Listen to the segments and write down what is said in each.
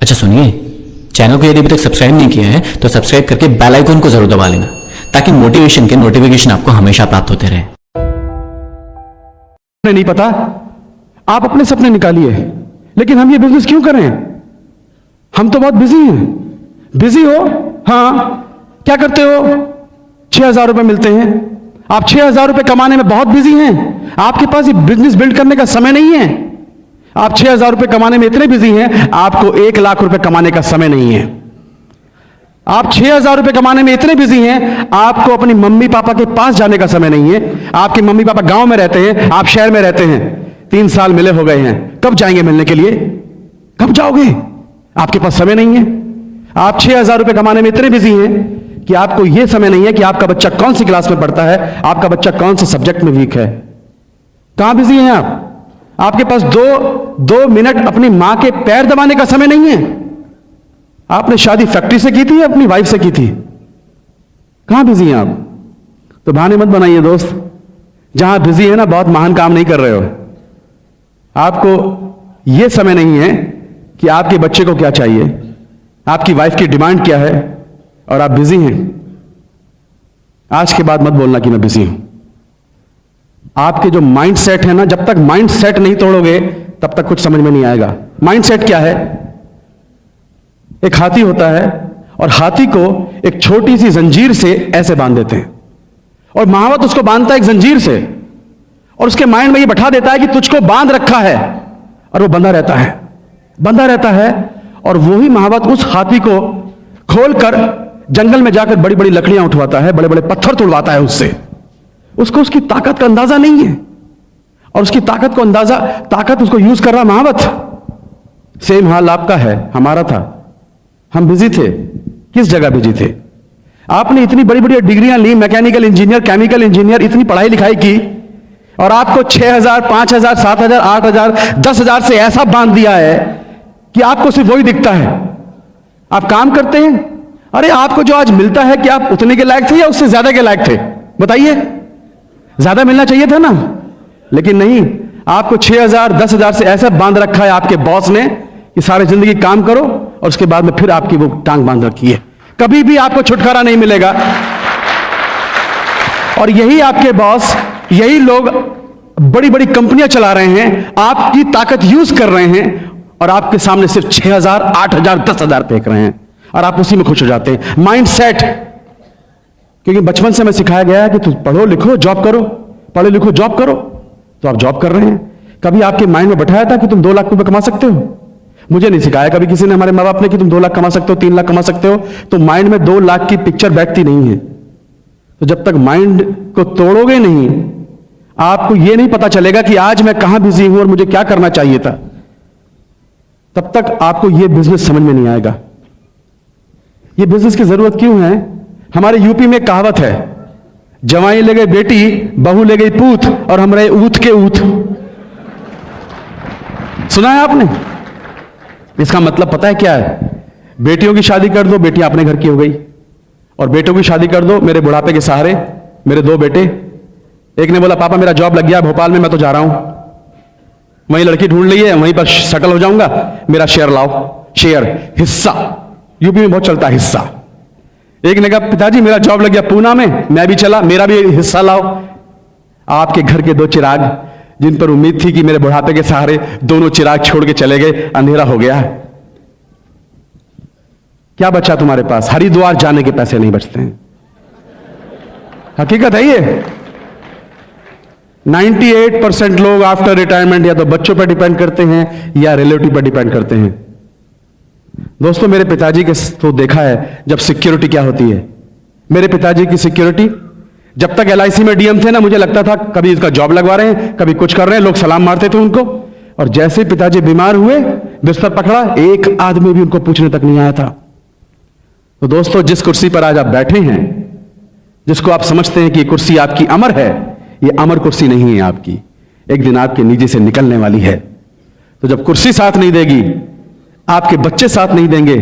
अच्छा सुनिए, चैनल को यदि अभी तक सब्सक्राइब नहीं किया है तो सब्सक्राइब करके बेल आइकन को जरूर दबा लेना ताकि मोटिवेशन के नोटिफिकेशन आपको हमेशा प्राप्त होते रहे। नहीं पता, आप अपने सपने निकालिए, लेकिन हम ये बिजनेस क्यों करें? हम तो बहुत बिजी हैं। बिजी हो? हाँ, क्या करते हो? 6,000 रुपए मिलते हैं, आप 6,000 रुपए कमाने में बहुत बिजी हैं। आपके पास ये बिजनेस बिल्ड करने का समय नहीं है। आप 6,000 रुपए कमाने में इतने बिजी हैं, आपको 1 लाख रुपए कमाने का समय नहीं है। आप 6,000 रुपए कमाने में इतने बिजी हैं, आपको अपनी मम्मी पापा के पास जाने का समय नहीं है। आपके मम्मी पापा गांव में रहते हैं, आप शहर में रहते हैं। 3 साल मिले हो गए हैं, कब जाएंगे मिलने के लिए? कब जाओगे? आपके पास समय नहीं है। आप 6,000 रुपए कमाने में इतने बिजी हैं कि आपको यह समय नहीं है कि आपका बच्चा कौन सी क्लास में पढ़ता है, आपका बच्चा कौन से सब्जेक्ट में वीक है। कहां बिजी हैं आप? आपके पास दो मिनट अपनी मां के पैर दबाने का समय नहीं है। आपने शादी फैक्ट्री से की थी या अपनी वाइफ से की थी? कहां बिजी हैं आप? तो बहाने मत बनाइए दोस्त, जहां बिजी है ना, बहुत महान काम नहीं कर रहे हो। आपको यह समय नहीं है कि आपके बच्चे को क्या चाहिए, आपकी वाइफ की डिमांड क्या है, और आप बिजी हैं। आज के बाद मत बोलना कि मैं बिजी हूं। आपके जो माइंड सेट है ना, जब तक माइंड सेट नहीं तोड़ोगे तब तक कुछ समझ में नहीं आएगा। माइंड सेट क्या है? एक हाथी होता है और हाथी को एक छोटी सी जंजीर से ऐसे बांध देते हैं, और महावत उसको बांधता है एक जंजीर से, और उसके माइंड में ये बैठा देता है कि तुझको बांध रखा है, और वो बंधा रहता है, बंधा रहता है। और वही महावत उस हाथी को खोलकर जंगल में जाकर बड़ी बड़ी लकड़ियां उठवाता है, बड़े बड़े पत्थर तोड़वाता है उससे। उसको उसकी ताकत का अंदाजा नहीं है, और उसकी ताकत उसको यूज कर रहा महावत। सेम हाल आपका है, हमारा था। हम बिजी थे। किस जगह बिजी थे? आपने इतनी बड़ी बड़ी डिग्रियां ली, मैकेनिकल इंजीनियर, केमिकल इंजीनियर, इतनी पढ़ाई लिखाई की, और आपको 6,000, 5,000, 7,000, 8,000, 10,000 से ऐसा बांध दिया है कि आपको सिर्फ वही दिखता है। आप काम करते हैं, अरे आपको जो आज मिलता है कि आप उतने के लायक थे या उससे ज्यादा के लायक थे? बताइए, ज्यादा मिलना चाहिए था ना, लेकिन नहीं। आपको 6,000, 10,000 से ऐसा बांध रखा है आपके बॉस ने कि सारी जिंदगी काम करो, और उसके बाद में फिर आपकी वो टांग बांध रखी है। कभी भी आपको छुटकारा नहीं मिलेगा। और यही आपके बॉस, यही लोग बड़ी बड़ी कंपनियां चला रहे हैं, आपकी ताकत यूज कर रहे हैं, और आपके सामने सिर्फ 6,000, 8,000, 10,000 फेंक रहे हैं, और आप उसी में खुश हो जाते हैं। माइंड सेट, क्योंकि बचपन से हमें सिखाया गया है कि तुम पढ़ो लिखो जॉब करो, पढ़ो लिखो जॉब करो, तो आप जॉब कर रहे हैं। कभी आपके माइंड में बैठाया था कि तुम 2 लाख रुपए कमा सकते हो? मुझे नहीं सिखाया कभी किसी ने, हमारे माँ बाप ने, कि तुम 2 लाख कमा सकते हो, 3 लाख कमा सकते हो। तो माइंड में 2 लाख की पिक्चर बैठती नहीं है। तो जब तक माइंड को तोड़ोगे नहीं, आपको यह नहीं पता चलेगा कि आज मैं कहां बिजी हूं और मुझे क्या करना चाहिए था, तब तक आपको यह बिजनेस समझ में नहीं आएगा। यह बिजनेस की जरूरत क्यों है? हमारे यूपी में कहावत है, जवाई ले गई बेटी, बहू ले गई पूत, और हम रहे ऊत के ऊत। सुना है आपने? इसका मतलब पता है क्या है? बेटियों की शादी कर दो, बेटियां अपने घर की हो गई, और बेटों की शादी कर दो, मेरे बुढ़ापे के सहारे मेरे 2 बेटे। एक ने बोला पापा मेरा जॉब लग गया भोपाल में, मैं तो जा रहा हूं, वहीं लड़की ढूंढ ली है, वहीं पर सेटल हो जाऊंगा, मेरा शेयर लाओ, शेयर, हिस्सा। यूपी में बहुत चलता है हिस्सा। एक ने कहा पिताजी मेरा जॉब लग गया पूना में, मैं भी चला, मेरा भी हिस्सा लाओ। आपके घर के 2 चिराग, जिन पर उम्मीद थी कि मेरे बुढ़ापे के सहारे दोनों चिराग छोड़ के चले गए, अंधेरा हो गया। क्या बचा तुम्हारे पास? हरिद्वार जाने के पैसे नहीं बचते हैं। हकीकत है ये। 98% लोग आफ्टर रिटायरमेंट या तो बच्चों पर डिपेंड करते हैं या रिलेटिव पर डिपेंड करते हैं। दोस्तों, मेरे पिताजी के तो देखा है जब सिक्योरिटी क्या होती है। मेरे पिताजी की सिक्योरिटी, जब तक LIC में DM थे ना, मुझे लगता था कभी इसका जॉब लगवा रहे हैं, कभी कुछ कर रहे हैं, लोग सलाम मारते थे उनको। और जैसे पिताजी बीमार हुए, बिस्तर पकड़ा, एक आदमी भी उनको पूछने तक नहीं आया था। तो दोस्तों, जिस कुर्सी पर आज आप बैठे हैं, जिसको आप समझते हैं कि ये कुर्सी आपकी अमर है, ये अमर कुर्सी नहीं है आपकी। एक दिन आपके नीचे से निकलने वाली है। तो जब कुर्सी साथ नहीं देगी, आपके बच्चे साथ नहीं देंगे,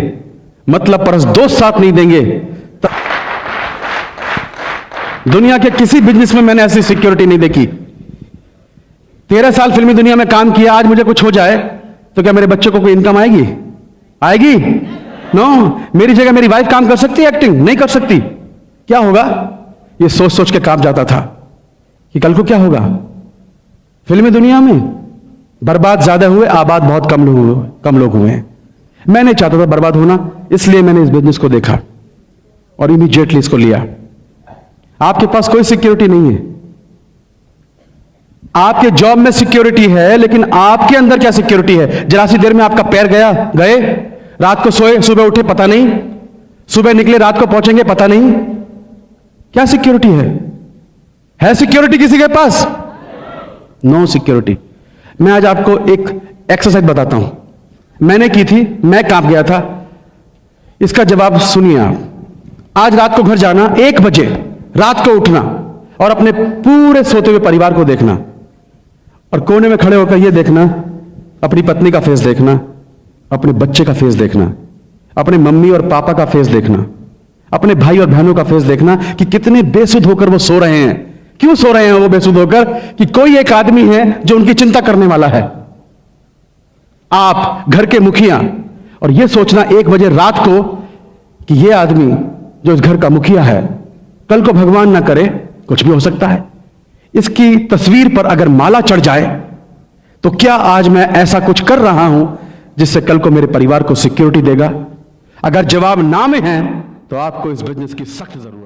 मतलब परस दोस्त साथ नहीं देंगे, दुनिया के किसी बिजनेस में मैंने ऐसी सिक्योरिटी नहीं देखी। 13 साल फिल्मी दुनिया में काम किया, आज मुझे कुछ हो जाए तो क्या मेरे बच्चों को कोई इनकम आएगी? आएगी? नो। मेरी जगह मेरी वाइफ काम कर सकती है एक्टिंग? नहीं कर सकती। क्या होगा? ये सोच सोच के काम जाता था कि कल को क्या होगा। फिल्मी दुनिया में बर्बाद ज्यादा हुए, आबाद बहुत कम लोग हुए हैं। मैं नहीं चाहता था बर्बाद होना, इसलिए मैंने इस बिजनेस को देखा और इमीडिएटली इसको लिया। आपके पास कोई सिक्योरिटी नहीं है। आपके जॉब में सिक्योरिटी है, लेकिन आपके अंदर क्या सिक्योरिटी है? जरा सी देर में आपका पैर गए, रात को सोए, सुबह उठे पता नहीं, सुबह निकले रात को पहुंचेंगे पता नहीं। क्या सिक्योरिटी है सिक्योरिटी किसी के पास? No security. मैं आज आपको एक एक्सरसाइज बताता हूं, मैंने की थी, मैं कांप गया था। इसका जवाब सुनिए आप। आज रात को घर जाना, 1 बजे रात को उठना और अपने पूरे सोते हुए परिवार को देखना और कोने में खड़े होकर यह देखना, अपनी पत्नी का फेस देखना, अपने बच्चे का फेस देखना, अपने मम्मी और पापा का फेस देखना, अपने भाई और बहनों का फेस देखना कि कितने बेसुध होकर वो सो रहे हैं। क्यों सो रहे हैं वो बेसुध होकर? कि कोई एक आदमी है जो उनकी चिंता करने वाला है। आप घर के मुखिया, और यह सोचना 1 बजे रात को कि यह आदमी जो इस घर का मुखिया है, कल को भगवान ना करे कुछ भी हो सकता है। इसकी तस्वीर पर अगर माला चढ़ जाए तो क्या आज मैं ऐसा कुछ कर रहा हूं जिससे कल को मेरे परिवार को सिक्योरिटी देगा? अगर जवाब ना में है तो आपको इस बिजनेस की सख्त जरूरत है।